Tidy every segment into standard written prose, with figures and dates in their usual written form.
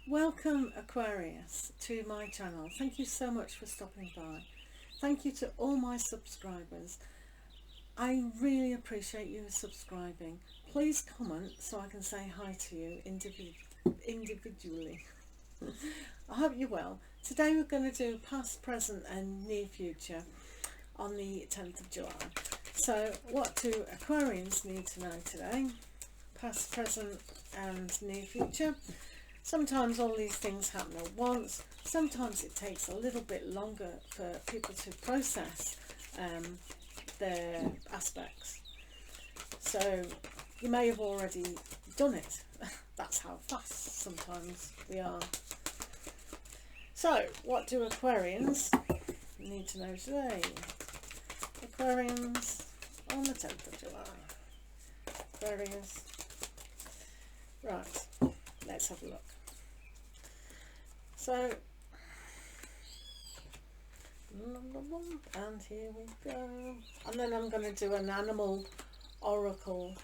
Welcome Aquarius to my channel. Thank you so much for stopping by. Thank you to all my subscribers. I really appreciate you subscribing. Please comment so I can say hi to you individually. I hope you're well. Today we're going to do past, present and near future on the 10th of July. So what do Aquarians need to know today? Past, present and near future. Sometimes all these things happen at once. Sometimes it takes a little bit longer for people to process their aspects. So you may have already done it. That's how fast sometimes we are. So what do Aquarians need to know today? Aquarians on the 10th of July. Aquarius. Right, let's have a look. So, and here we go. And then I'm going to do an animal oracle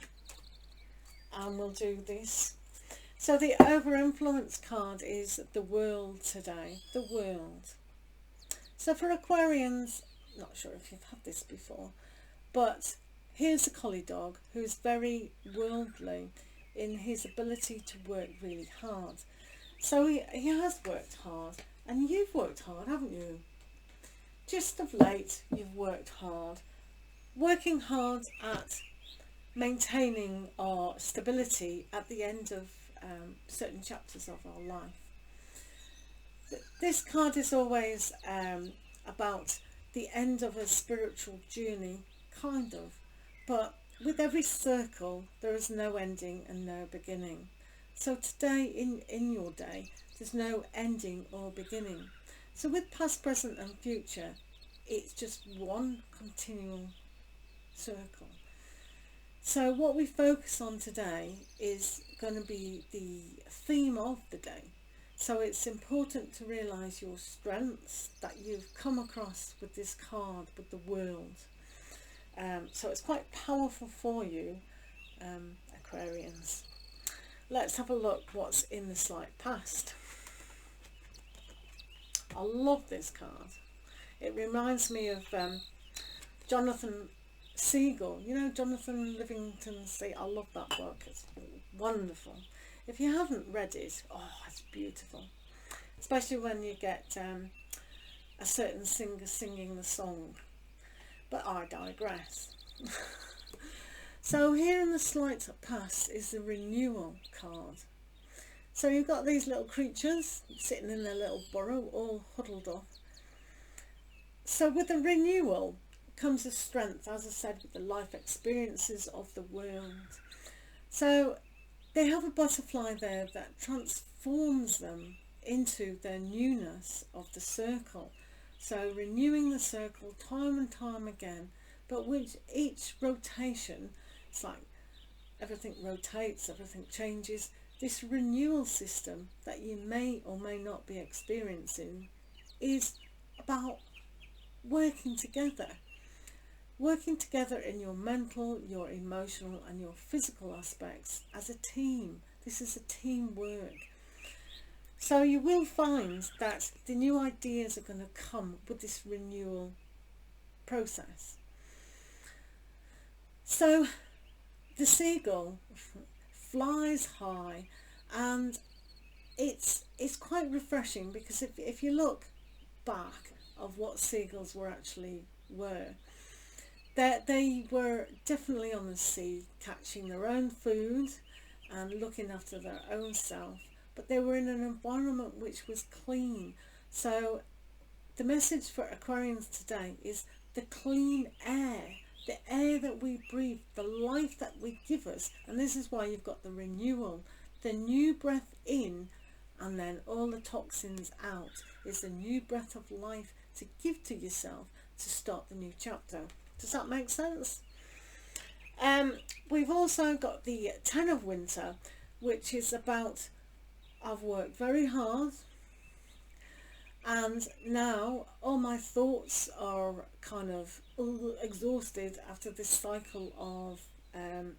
and we'll do this. So the over influence card is the world today, the world. So for Aquarians, not sure if you've had this before, but here's a collie dog who's very worldly in his ability to work really hard. So he has worked hard, and you've worked hard, haven't you? Just of late, you've worked hard, working hard at maintaining our stability at the end of certain chapters of our life. This card is always about the end of a spiritual journey, kind of, but with every circle there is no ending and no beginning. So today in your day there's no ending or beginning. So with past, present and future, it's just one continual circle. So what we focus on today is going to be the theme of the day. So it's important to realize your strengths that you've come across with this card, with the world. So it's quite powerful for you, Aquarians. Let's have a look what's in the slight past. I love this card. It reminds me of Jonathan Siegel. You know, Jonathan Livingston Seagull. I love that book. It's wonderful. If you haven't read it, oh, it's beautiful. Especially when you get a certain singer singing the song. But I digress. So here in the slight past is the renewal card. So you've got these little creatures sitting in their little burrow, all huddled up. So with the renewal comes a strength, as I said, with the life experiences of the world. So they have a butterfly there that transforms them into their newness of the circle. So renewing the circle time and time again, but with each rotation, it's like everything rotates, everything changes. This renewal system that you may or may not be experiencing is about working together in your mental, your emotional and your physical aspects as a team. This is a teamwork. So you will find that the new ideas are going to come with this renewal process. So the seagull flies high, and it's quite refreshing, because if you look back of what seagulls were, that they were definitely on the sea, catching their own food and looking after their own self, but they were in an environment which was clean. So the message for Aquarians today is the clean air, the air that we breathe, the life that we give us. And this is why you've got the renewal, the new breath in, and then all the toxins out, is the new breath of life to give to yourself to start the new chapter. Does that make sense? We've also got the 10 of winter, which is about, I've worked very hard, and now all my thoughts are kind of exhausted after this cycle of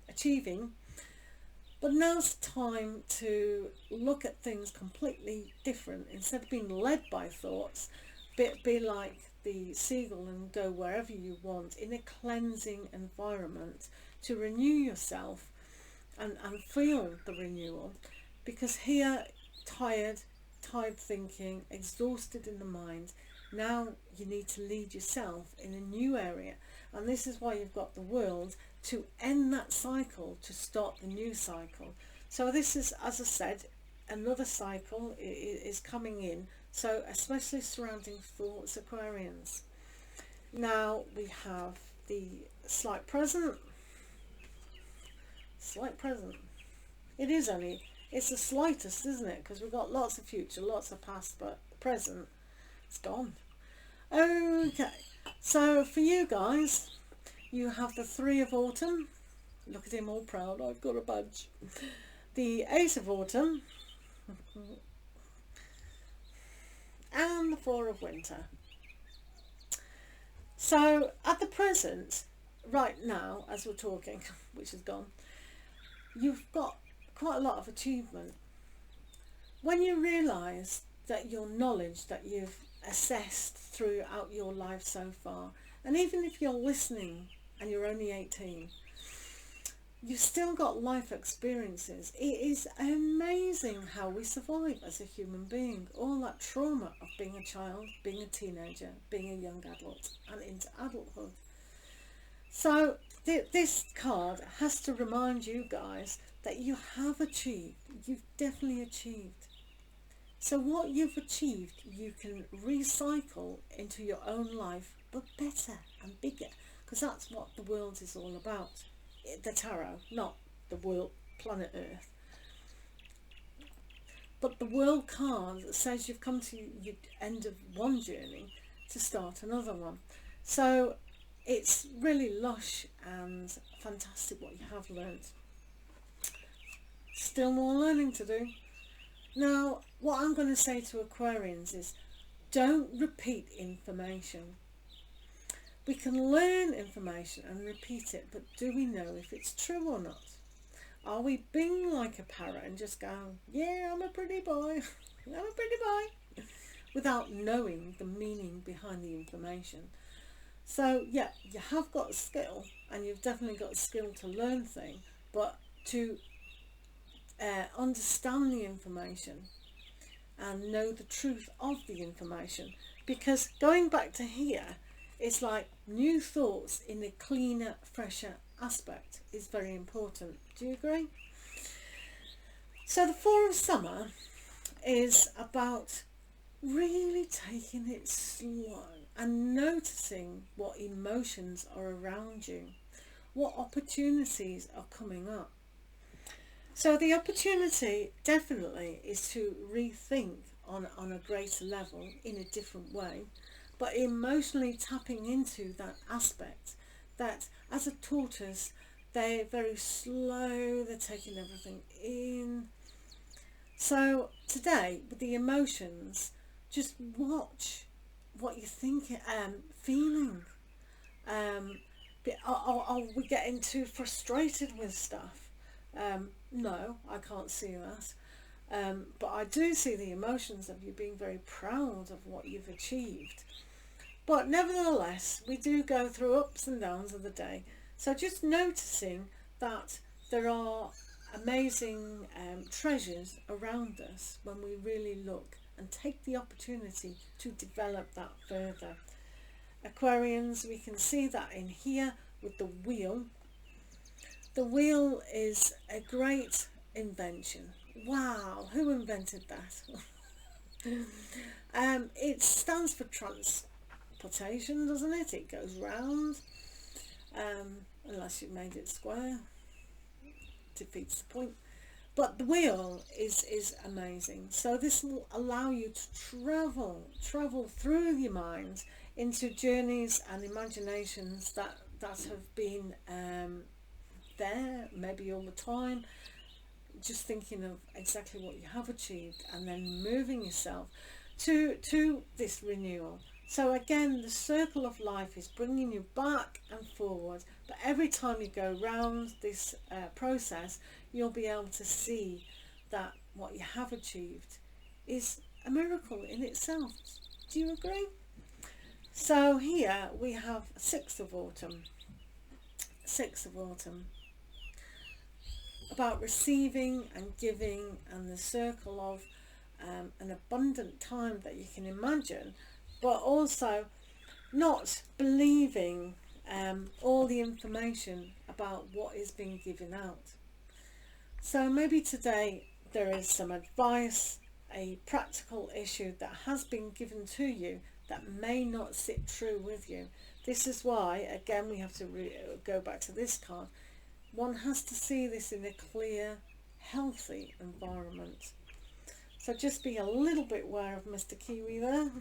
achieving. But now's the time to look at things completely different. Instead of being led by thoughts, be like the seagull and go wherever you want in a cleansing environment to renew yourself and feel the renewal. Because here, tired thinking, exhausted in the mind, now you need to lead yourself in a new area. And this is why you've got the world, to end that cycle, to start the new cycle. So this is, as I said, another cycle is coming in. So especially surrounding thoughts, Aquarians. Now we have the slight present. Slight present. It's the slightest, isn't it? Because we've got lots of future, lots of past, but the present, it's gone. Okay, so for you guys, you have the Three of Autumn. Look at him all proud, I've got a badge. The Ace of Autumn. And the Four of Winter. So at the present, right now, as we're talking, which is gone, you've got quite a lot of achievement. When you realise that your knowledge that you've assessed throughout your life so far, and even if you're listening and you're only 18, you've still got life experiences. It is amazing how we survive as a human being. All that trauma of being a child, being a teenager, being a young adult and into adulthood. So this card has to remind you guys that you have achieved. You've definitely achieved. So what you've achieved, you can recycle into your own life, but better and bigger, because that's what the world is all about. The tarot, not the world, planet Earth. But the world card that says you've come to the end of one journey to start another one. So it's really lush and fantastic what you have learnt. Still more learning to do. Now, what I'm going to say to Aquarians is, don't repeat information. We can learn information and repeat it, but do we know if it's true or not? Are we being like a parrot and just going, yeah, I'm a pretty boy, I'm a pretty boy, without knowing the meaning behind the information? So yeah, you have got skill, and you've definitely got skill to learn things, but to understand the information and know the truth of the information. Because going back to here, it's like new thoughts in a cleaner, fresher aspect is very important. Do you agree? So the Four of Summer is about really taking it slow and noticing what emotions are around you, what opportunities are coming up. So the opportunity definitely is to rethink on a greater level in a different way, but emotionally tapping into that aspect that, as a tortoise, they're very slow, they're taking everything in. So today, with the emotions, just watch what you're thinking, feeling. Are we getting too frustrated with stuff? No, I can't see that. But I do see the emotions of you being very proud of what you've achieved. But nevertheless, we do go through ups and downs of the day. So just noticing that there are amazing treasures around us when we really look and take the opportunity to develop that further. Aquarians, we can see that in here with the wheel. The wheel is a great invention. Wow, who invented that? It stands for transportation, doesn't it? It goes round, unless you made it square, defeats the point. But the wheel is amazing. So this will allow you to travel through your mind into journeys and imaginations that have been there maybe all the time, just thinking of exactly what you have achieved and then moving yourself to this renewal. So again, the circle of life is bringing you back and forward, but every time you go round this process, you'll be able to see that what you have achieved is a miracle in itself. Do you agree? So here we have 6th of autumn. 6th of autumn. About receiving and giving, and the circle of an abundant time that you can imagine, but also not believing all the information about what is being given out. So maybe today there is some advice, a practical issue that has been given to you that may not sit true with you. This is why, again, we have to go back to this card. One has to see this in a clear, healthy environment. So just be a little bit aware of Mr. Kiwi there.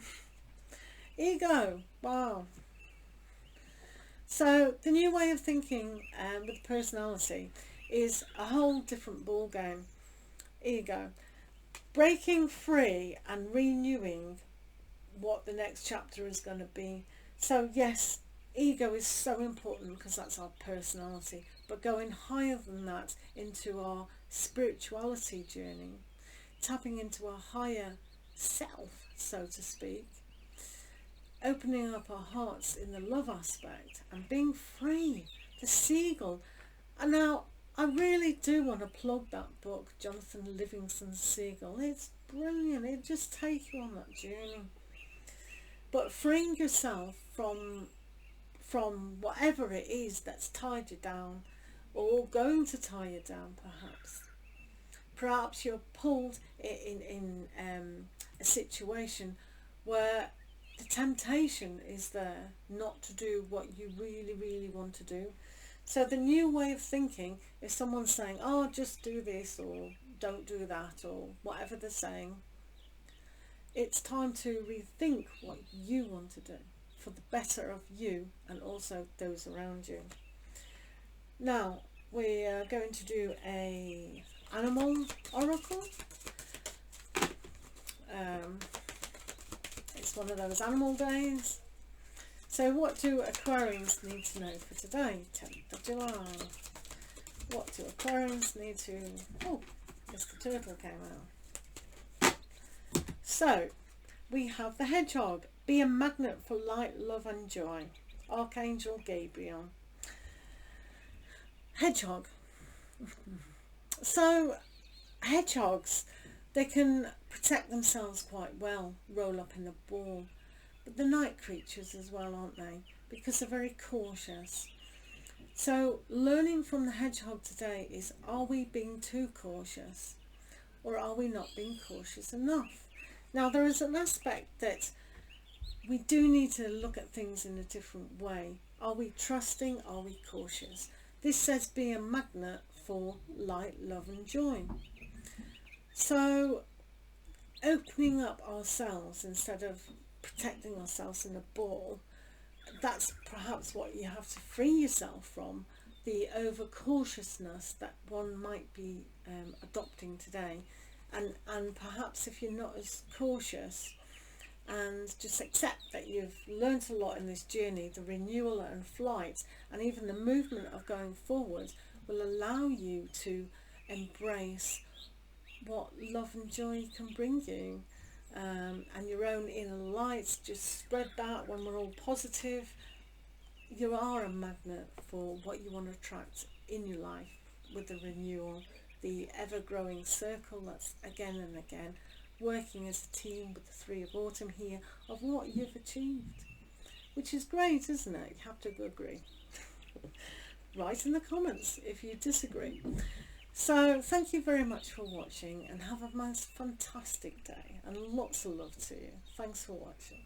Ego, wow. So the new way of thinking with personality is a whole different ball game. Ego, breaking free and renewing what the next chapter is going to be. So yes, ego is so important because that's our personality, but going higher than that into our spirituality journey, tapping into our higher self, so to speak, opening up our hearts in the love aspect and being free, the seagull. And now I really do want to plug that book, Jonathan Livingston's Seagull. It's brilliant. It just takes you on that journey. But freeing yourself from whatever it is that's tied you down, or going to tie you down, perhaps. Perhaps you're pulled in a situation where the temptation is there not to do what you really, really want to do. So the new way of thinking, if someone's saying, oh, just do this or don't do that or whatever they're saying, it's time to rethink what you want to do for the better of you and also those around you. Now we are going to do a animal oracle. It's one of those animal days. So what do Aquarians need to know for today, 10th of July? What do Aquarians need to... Oh, Mr. Turtle came out. So, we have the hedgehog. Be a magnet for light, love and joy. Archangel Gabriel. Hedgehog. So, hedgehogs, they can protect themselves quite well, roll up in a ball. But they're night creatures as well, aren't they? Because they're very cautious. So learning from the hedgehog today is, are we being too cautious? Or are we not being cautious enough? Now there is an aspect that we do need to look at things in a different way. Are we trusting? Are we cautious? This says be a magnet for light, love and joy. So opening up ourselves instead of protecting ourselves in a ball, that's perhaps what you have to free yourself from, the overcautiousness that one might be adopting today. And perhaps if you're not as cautious, and just accept that you've learnt a lot in this journey, the renewal and flight and even the movement of going forward will allow you to embrace what love and joy can bring you. And your own inner lights, just spread that. When we're all positive, you are a magnet for what you want to attract in your life with the renewal, the ever-growing circle that's again and again working as a team with the 3 of autumn here of what you've achieved, which is great, isn't it? You have to agree. Write in the comments if you disagree. So thank you very much for watching and have a most fantastic day and lots of love to you. Thanks for watching.